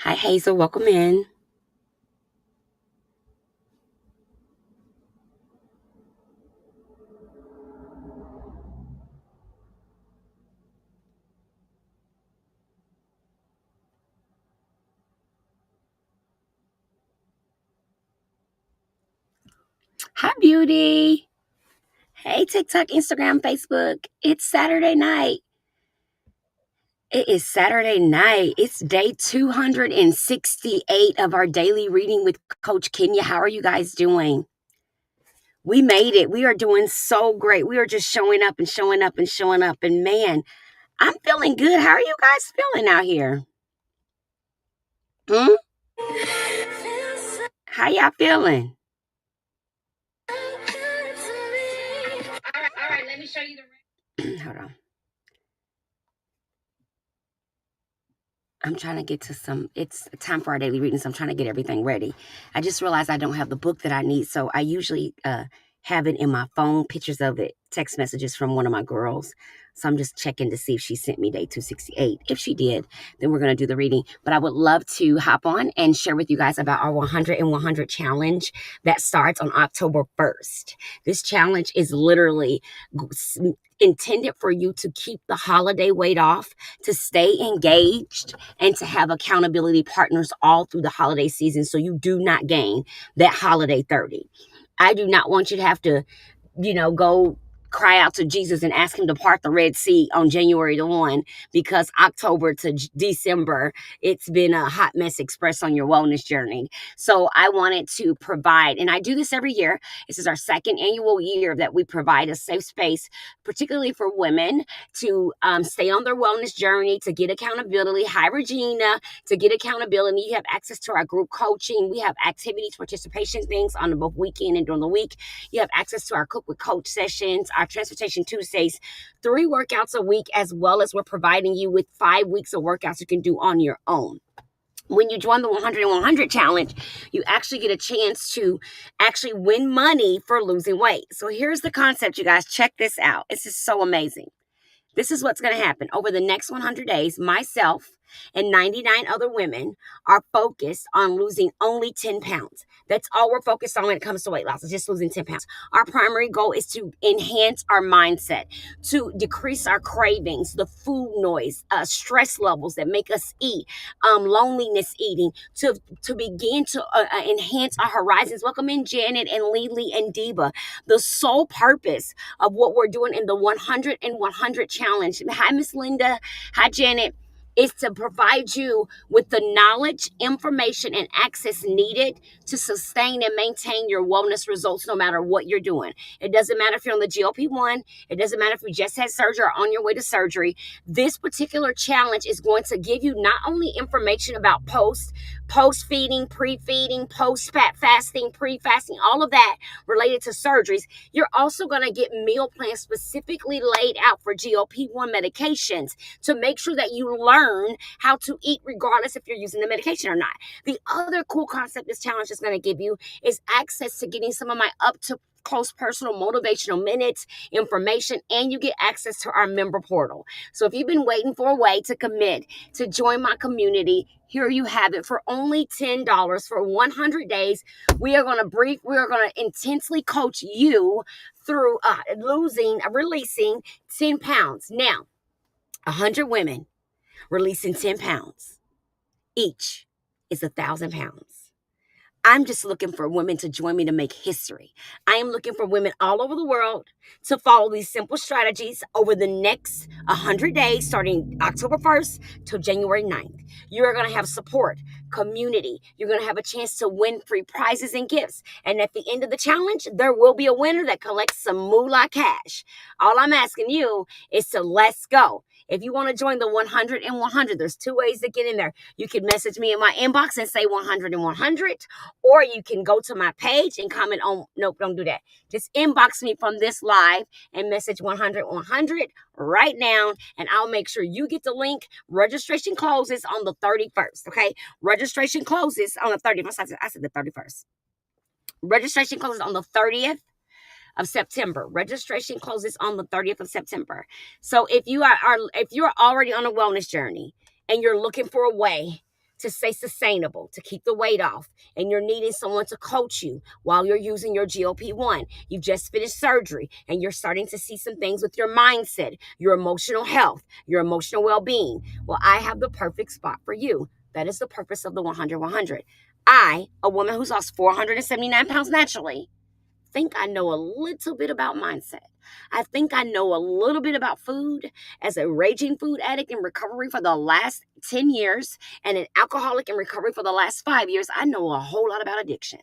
Hi, Hazel. Welcome in. Hi, Beauty. Hey, TikTok, Instagram, Facebook. It's Saturday night. It is Saturday night. It's day 268 of our daily reading with Coach Kenya. How are you guys doing? We made it. We are doing so great. We are just showing up and showing up and showing up. And man, I'm feeling good. How are you guys feeling out here? Hmm? How y'all feeling? All right, let me show you the hold on. I'm trying to get to it's time for our daily reading, so I'm trying to get everything ready. I just realized I don't have the book that I need, so I usually have it in my phone, pictures of it, text messages from one of my girls. So I'm just checking to see if she sent me day 268. If she did, then we're going to do the reading. But I would love to hop on and share with you guys about our 100 and 100 challenge that starts on October 1st. This challenge is literally intended for you to keep the holiday weight off, to stay engaged, and to have accountability partners all through the holiday season so you do not gain that holiday 30. I do not want you to have to, go cry out to Jesus and ask him to part the Red Sea on January the 1 because October to December, it's been a hot mess express on your wellness journey. So I wanted to provide, and I do this every year. This is our second annual year that we provide a safe space, particularly for women, to stay on their wellness journey, to get accountability. Hi, Regina. To get accountability, you have access to our group coaching. We have activities, participation things on both weekend and during the week. You have access to our Cook with Coach sessions, our Transportation Tuesdays, 3 workouts a week, as well as we're providing you with 5 weeks of workouts you can do on your own. When you join the 100 and 100 challenge, you actually get a chance to actually win money for losing weight. So here's the concept, you guys. Check this out. This is so amazing. This is what's going to happen. Over the next 100 days, myself and 99 other women are focused on losing only 10 pounds. That's all we're focused on when it comes to weight loss, is just losing 10 pounds. Our primary goal is to enhance our mindset, to decrease our cravings, the food noise, stress levels that make us eat, loneliness eating, to begin to enhance our horizons. Welcome in Janet and Lily and Diva. The sole purpose of what we're doing in the 100 and 100 challenge. Hi, Miss Linda. Hi, Janet. Is to provide you with the knowledge, information, and access needed to sustain and maintain your wellness results no matter what you're doing. It doesn't matter if you're on the GLP-1. It doesn't matter if you just had surgery or on your way to surgery. This particular challenge is going to give you not only information about post-feeding, pre-feeding, post-fat fasting, pre-fasting, all of that related to surgeries. You're also going to get meal plans specifically laid out for GLP-1 medications to make sure that you learn how to eat regardless if you're using the medication or not. The other cool concept this challenge is going to give you is access to getting some of my up to close personal motivational minutes, information, and you get access to our member portal. So if you've been waiting for a way to commit to join my community, here you have it for only $10 for 100 days. We are going to intensely coach you through releasing 10 pounds. Now, 100 women releasing 10 pounds each is 1,000 pounds. I'm just looking for women to join me to make history. I am looking for women all over the world to follow these simple strategies over the next 100 days, starting October 1st till January 9th. You are going to have support, community. You're going to have a chance to win free prizes and gifts. And at the end of the challenge, there will be a winner that collects some moolah cash. All I'm asking you is to let's go. If you want to join the 100 and 100, there's 2 ways to get in there. You can message me in my inbox and say 100 and 100, or you can go to my page and comment on, nope, don't do that. Just inbox me from this live and message 100 100 right now, and I'll make sure you get the link. Registration closes on the 31st, okay? Registration closes on the 30th. I said the 31st. Registration closes on the 30th of September. Registration closes on the 30th of September. So if you're already on a wellness journey and you're looking for a way to stay sustainable, to keep the weight off, and you're needing someone to coach you while you're using your GLP-1. You've just finished surgery and you're starting to see some things with your mindset, your emotional health, your emotional well-being. Well, I have the perfect spot for you. That is the purpose of the 100-100. I, a woman who's lost 479 pounds naturally, think I know a little bit about mindset. I think I know a little bit about food. As a raging food addict in recovery for the last 10 years and an alcoholic in recovery for the last 5 years, I know a whole lot about addiction.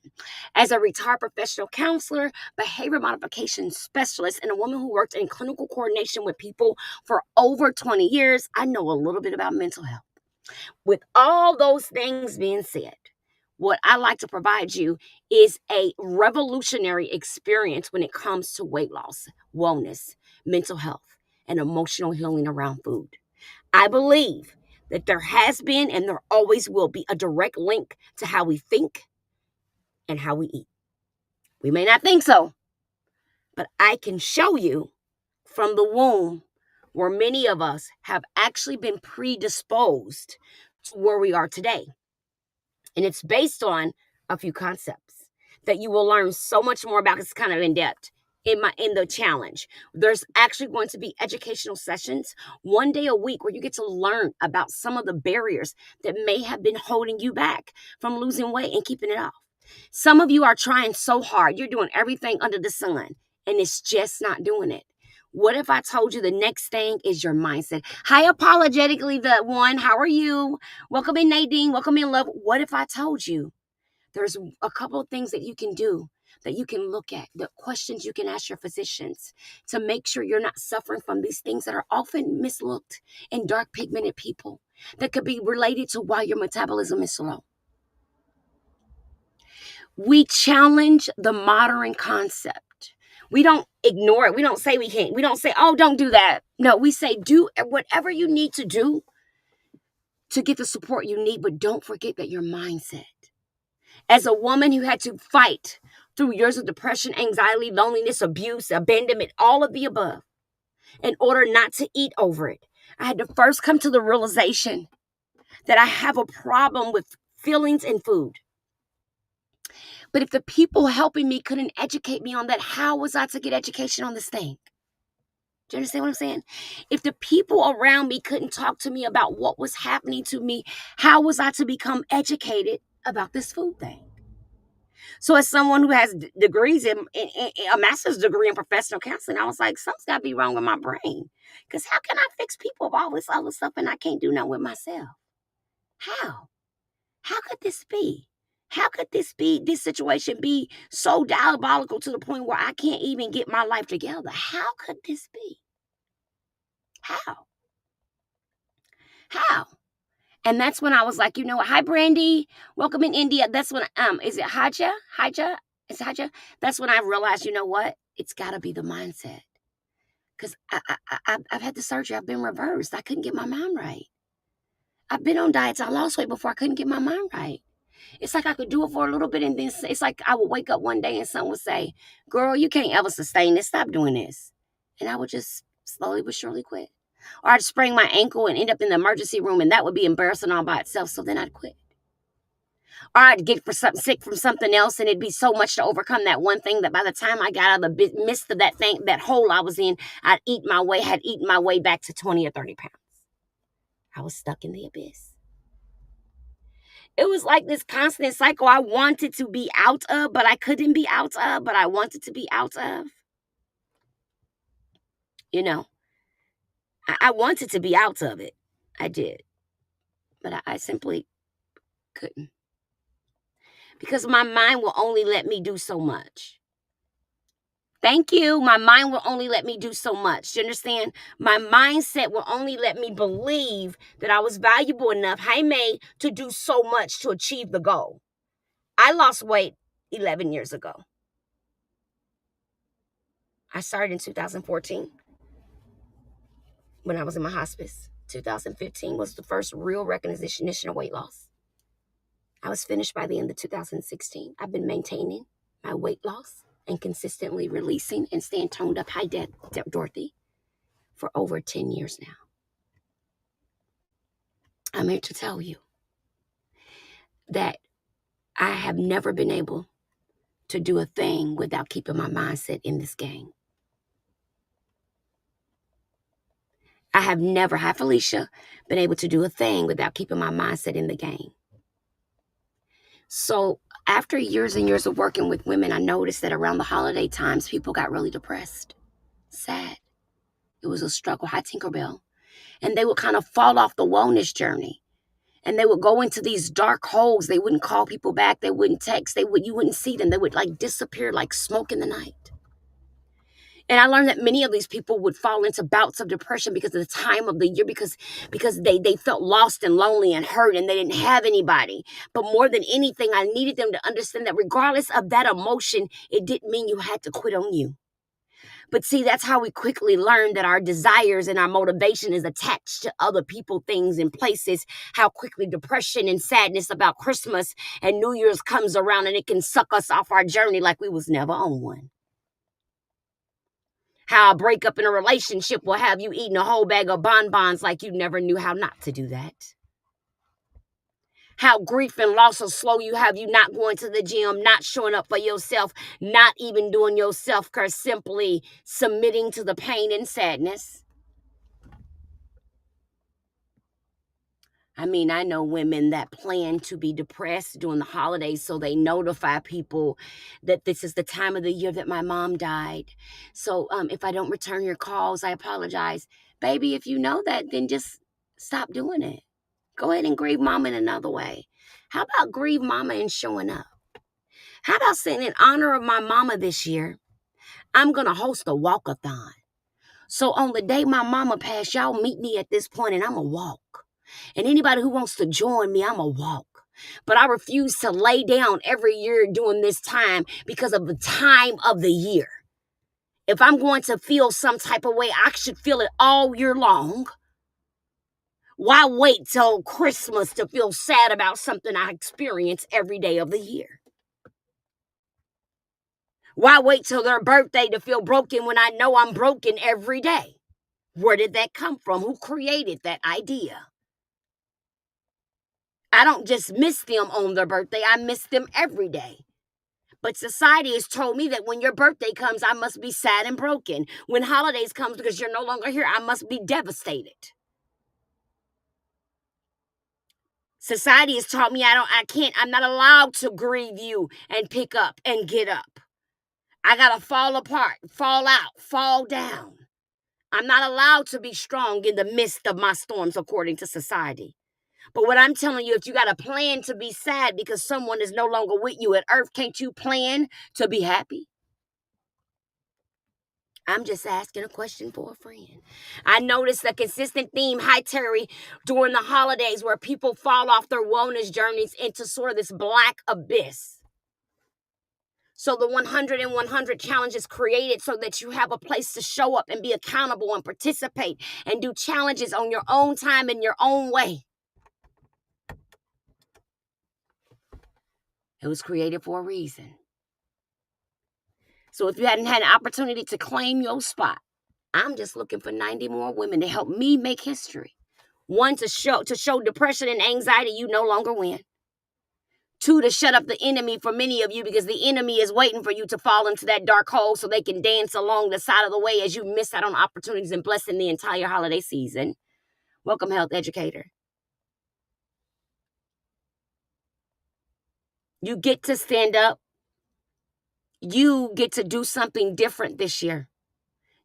As a retired professional counselor, behavior modification specialist, and a woman who worked in clinical coordination with people for over 20 years, I know a little bit about mental health. With all those things being said, what I like to provide you is a revolutionary experience when it comes to weight loss, wellness, mental health, and emotional healing around food. I believe that there has been and there always will be a direct link to how we think and how we eat. We may not think so, but I can show you from the womb where many of us have actually been predisposed to where we are today. And it's based on a few concepts that you will learn so much more about. It's kind of in depth in the challenge. There's actually going to be educational sessions 1 day a week where you get to learn about some of the barriers that may have been holding you back from losing weight and keeping it off. Some of you are trying so hard. You're doing everything under the sun and it's just not doing it. What if I told you the next thing is your mindset? Hi, apologetically, the one. How are you? Welcome in, Nadine. Welcome in, love. What if I told you there's a couple of things that you can do, that you can look at, the questions you can ask your physicians to make sure you're not suffering from these things that are often mislooked in dark pigmented people that could be related to why your metabolism is slow. We challenge the modern concept. We don't ignore it. We don't say we can't. We don't say, oh, don't do that. No, we say do whatever you need to do to get the support you need, but don't forget that your mindset. As a woman who had to fight through years of depression, anxiety, loneliness, abuse, abandonment, all of the above, in order not to eat over it, I had to first come to the realization that I have a problem with feelings and food. But if the people helping me couldn't educate me on that, how was I to get education on this thing? Do you understand what I'm saying? If the people around me couldn't talk to me about what was happening to me, how was I to become educated about this food thing? So as someone who has degrees in a master's degree in professional counseling, I was like, something's got to be wrong with my brain. Because how can I fix people with all this other stuff and I can't do nothing with myself? How? How could this be? How could this situation be so diabolical to the point where I can't even get my life together? How could this be? How? How? And that's when I was like, you know what? Hi, Brandy. Welcome in India. That's when, is it Haja? Haja? Is it Haja? That's when I realized, you know what? It's got to be the mindset. Because I've had the surgery. I've been reversed. I couldn't get my mind right. I've been on diets. I lost weight before I couldn't get my mind right. It's like I could do it for a little bit and then it's like I would wake up one day and someone would say, girl, you can't ever sustain this. Stop doing this. And I would just slowly but surely quit. Or I'd sprain my ankle and end up in the emergency room and that would be embarrassing all by itself. So then I'd quit. Or I'd get sick from something else and it'd be so much to overcome that one thing that by the time I got out of the midst of that thing, that hole I was in, had eaten my way back to 20 or 30 pounds. I was stuck in the abyss. It was like this constant cycle I wanted to be out of, but I couldn't be out of, but I wanted to be out of. You know, I wanted to be out of it. I did. But I simply couldn't. Because my mind will only let me do so much. Thank you. My mind will only let me do so much. Do you understand? My mindset will only let me believe that I was valuable enough, hi May, to do so much to achieve the goal. I lost weight 11 years ago. I started in 2014 when I was in my hospice. 2015 was the first real recognition of weight loss. I was finished by the end of 2016. I've been maintaining my weight loss and consistently releasing and staying toned up. Hi, Dorothy, for over 10 years now. I'm here to tell you that I have never been able to do a thing without keeping my mindset in this game. I have never, hi Felicia, been able to do a thing without keeping my mindset in the game. So after years and years of working with women, I noticed that around the holiday times, people got really depressed, sad. It was a struggle. Hi, Tinkerbell. And they would kind of fall off the wellness journey. And they would go into these dark holes. They wouldn't call people back. They wouldn't text. You wouldn't see them. They would like disappear like smoke in the night. And I learned that many of these people would fall into bouts of depression because of the time of the year, because they felt lost and lonely and hurt and they didn't have anybody. But more than anything, I needed them to understand that regardless of that emotion, it didn't mean you had to quit on you. But see, that's how we quickly learn that our desires and our motivation is attached to other people, things, and places. How quickly depression and sadness about Christmas and New Year's comes around and it can suck us off our journey like we was never on one. How a breakup in a relationship will have you eating a whole bag of bonbons like you never knew how not to do that. How grief and loss will slow you, have you not going to the gym, not showing up for yourself, not even doing your self-care, simply submitting to the pain and sadness. I mean, I know women that plan to be depressed during the holidays, so they notify people that this is the time of the year that my mom died. So if I don't return your calls, I apologize. Baby, if you know that, then just stop doing it. Go ahead and grieve mama in another way. How about grieve mama and showing up? How about saying, in honor of my mama this year, I'm going to host a walkathon. So on the day my mama passed, y'all meet me at this point and I'm going to walk. And anybody who wants to join me, I'm a walk. But I refuse to lay down every year during this time because of the time of the year. If I'm going to feel some type of way, I should feel it all year long. Why wait till Christmas to feel sad about something I experience every day of the year? Why wait till their birthday to feel broken when I know I'm broken every day? Where did that come from? Who created that idea? I don't just miss them on their birthday. I miss them every day. But society has told me that when your birthday comes, I must be sad and broken. When holidays comes because you're no longer here, I must be devastated. Society has taught me I'm not allowed to grieve you and pick up and get up. I gotta fall apart, fall out, fall down. I'm not allowed to be strong in the midst of my storms according to society. But what I'm telling you, if you got a plan to be sad because someone is no longer with you at earth, can't you plan to be happy? I'm just asking a question for a friend. I noticed a consistent theme, hi Terry, during the holidays where people fall off their wellness journeys into sort of this black abyss. So the 100 and 100 challenge is created so that you have a place to show up and be accountable and participate and do challenges on your own time in your own way. It was created for a reason. So if you hadn't had an opportunity to claim your spot, I'm just looking for 90 more women to help me make history. One, to show depression and anxiety you no longer win. Two, to shut up the enemy for many of you because the enemy is waiting for you to fall into that dark hole so they can dance along the side of the way as you miss out on opportunities and blessing the entire holiday season. Welcome, health educator. You get to stand up. You get to do something different this year.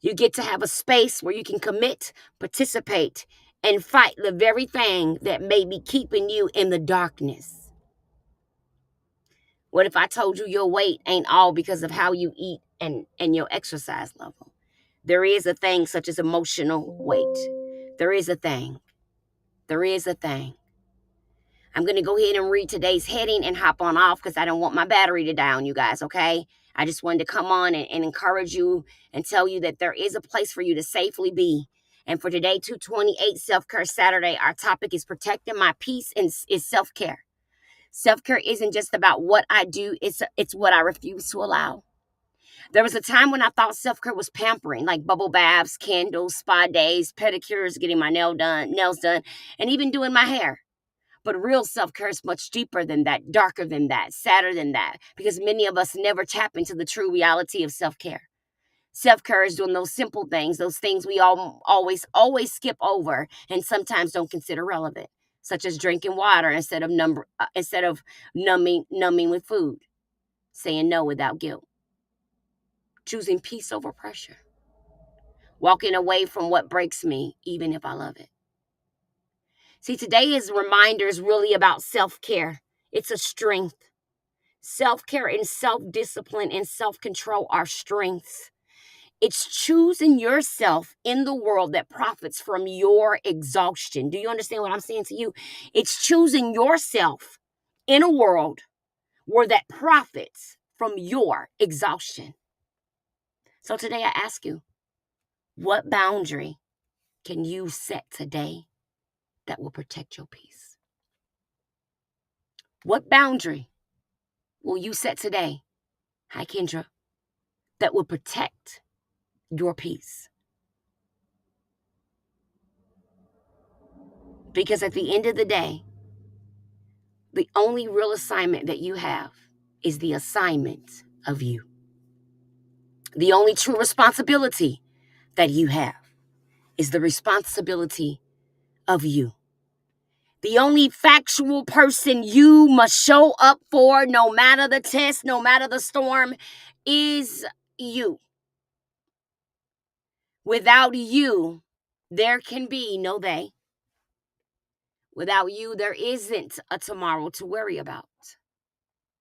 You get to have a space where you can commit, participate, and fight the very thing that may be keeping you in the darkness. What if I told you your weight ain't all because of how you eat and your exercise level? There is a thing such as emotional weight. There is a thing. There is a thing. I'm going to go ahead and read today's heading and hop on off because I don't want my battery to die on you guys, okay? I just wanted to come on and encourage you and tell you that there is a place for you to safely be. And for today, 228 Self-Care Saturday, our topic is protecting my peace and is self-care. Self-care isn't just about what I do, it's what I refuse to allow. There was a time when I thought self-care was pampering, like bubble baths, candles, spa days, pedicures, getting my nails done, and even doing my hair. But real self-care is much deeper than that, darker than that, sadder than that, because many of us never tap into the true reality of self-care. Self-care is doing those simple things, those things we all always skip over and sometimes don't consider relevant, such as drinking water instead of numbing with food, saying no without guilt, choosing peace over pressure, walking away from what breaks me, even if I love it. See, today is reminders really about self-care. It's a strength. Self-care and self-discipline and self-control are strengths. It's choosing yourself in the world that profits from your exhaustion. Do you understand what I'm saying to you? It's choosing yourself in a world where that profits from your exhaustion. So today I ask you, what boundary can you set today that will protect your peace? What boundary will you set today, hi Kendra, that will protect your peace? Because at the end of the day, the only real assignment that you have is the assignment of you. The only true responsibility that you have is the responsibility of you. The only factual person you must show up for, no matter the test, no matter the storm, is you. Without you, there can be no they. Without you, there isn't a tomorrow to worry about.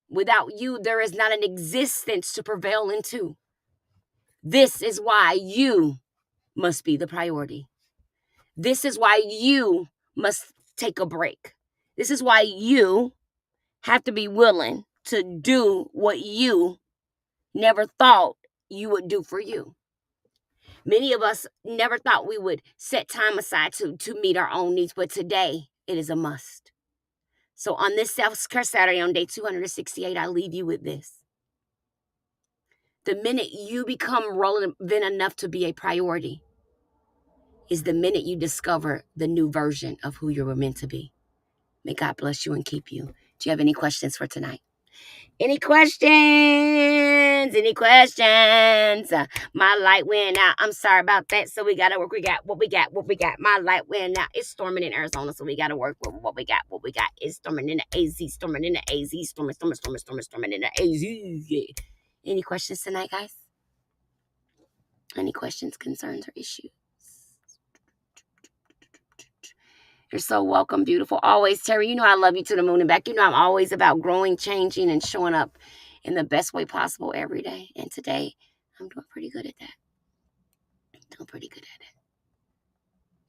Without you, there is not an existence to prevail into. This is why you must be the priority. This is why you must take a break. This is why you have to be willing to do what you never thought you would do for you. Many of us never thought we would set time aside to meet our own needs, but today it is a must. So on this Self-Care Saturday on day 268, I leave you with this. The minute you become relevant enough to be a priority is the minute you discover the new version of who you were meant to be. May God bless you and keep you. Do you have any questions for tonight? Any questions? Any questions? My light went out. I'm sorry about that. So we got to work. We got what we got. My light went out. It's storming in Arizona, so we got to work with what we got. It's storming in the AZ. Storming in the AZ. Storming in the AZ. Yeah. Any questions tonight, guys? Any questions, concerns, or issues? You're so welcome, beautiful. Always, Terry, you know I love you to the moon and back. You know I'm always about growing, changing, and showing up in the best way possible every day. And today, I'm doing pretty good at that.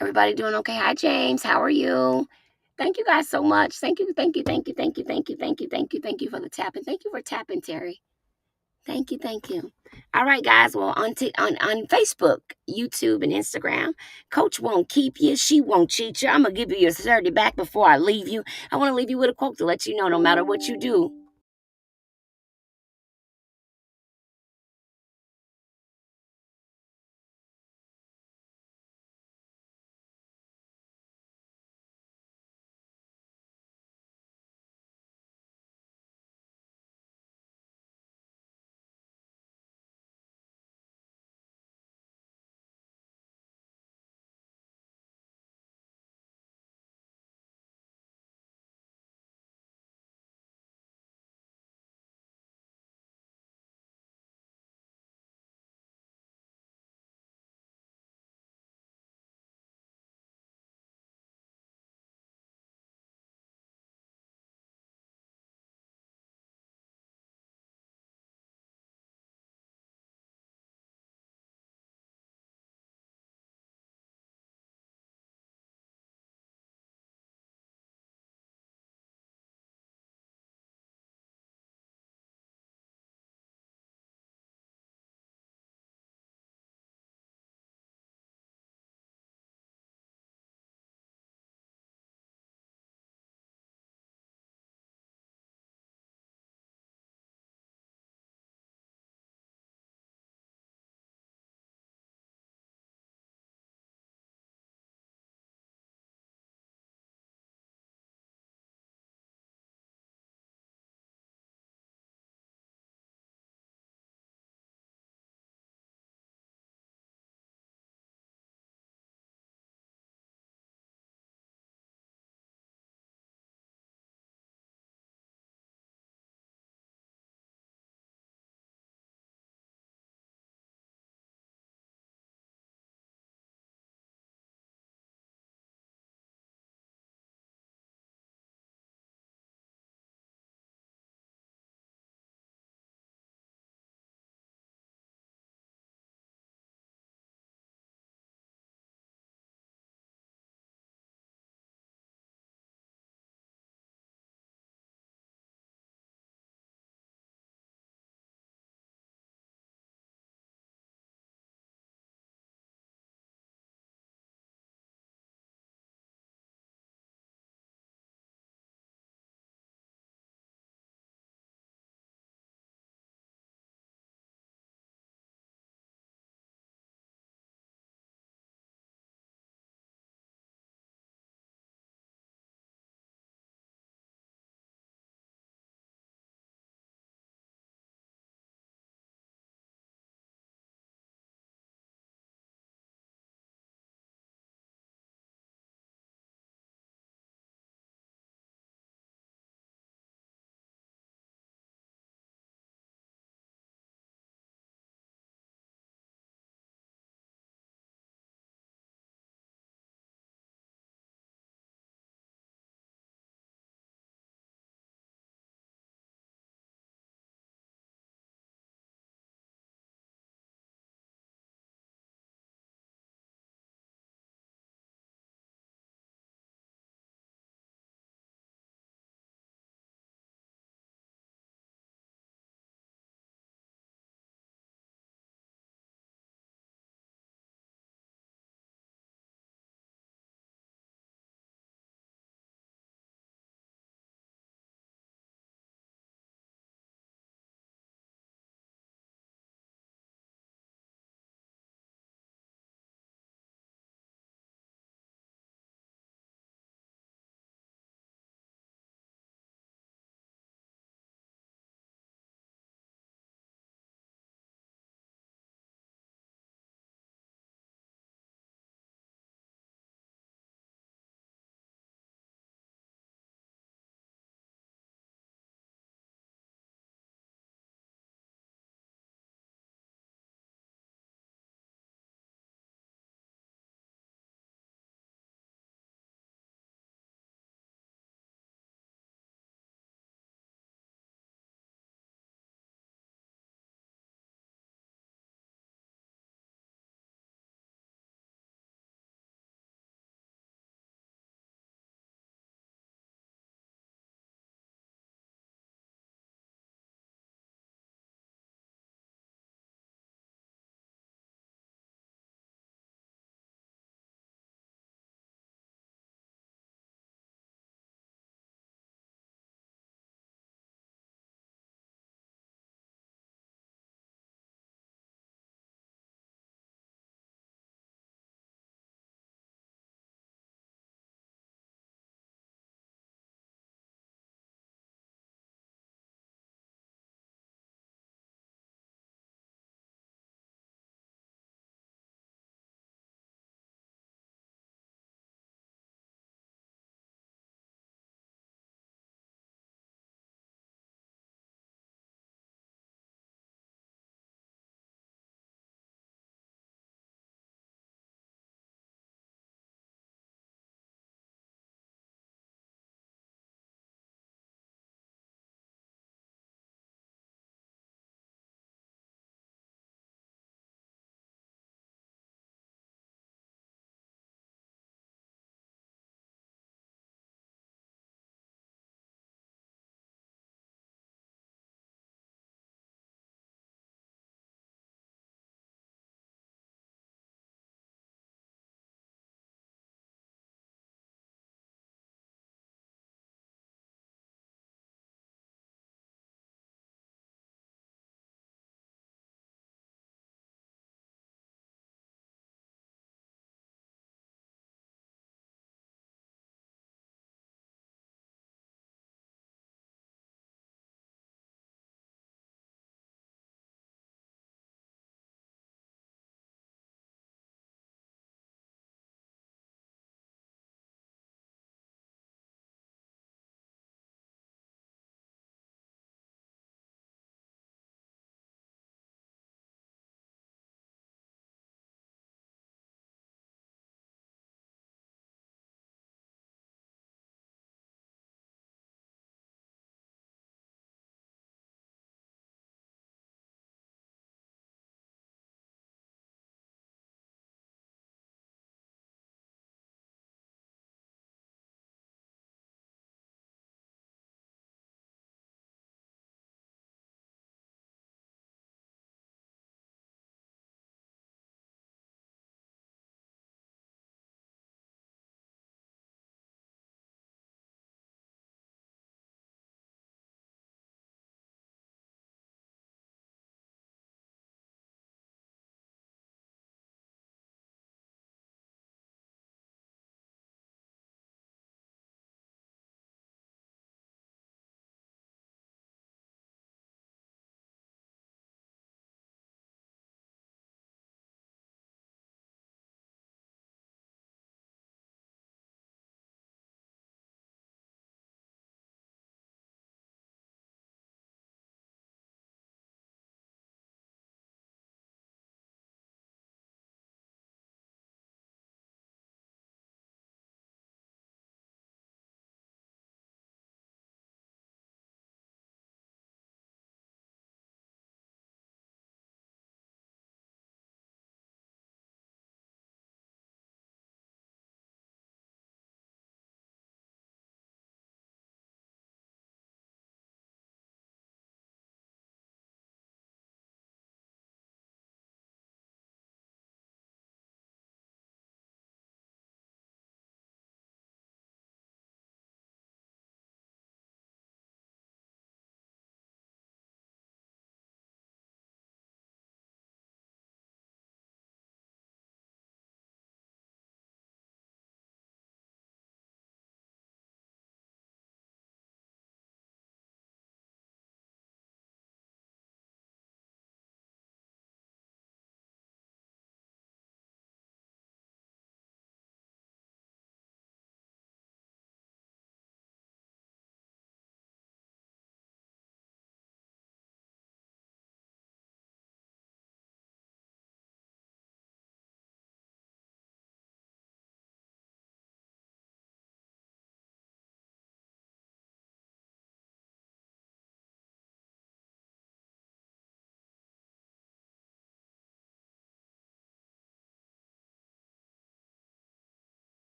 Everybody doing okay? Hi, James. How are you? Thank you guys so much. Thank you for the tapping. Thank you for tapping, Terry. Thank you. All right, guys. Well, on Facebook, YouTube, and Instagram, Coach won't keep you. She won't cheat you. I'm going to give you your Saturday back before I leave you. I want to leave you with a quote to let you know no matter what you do,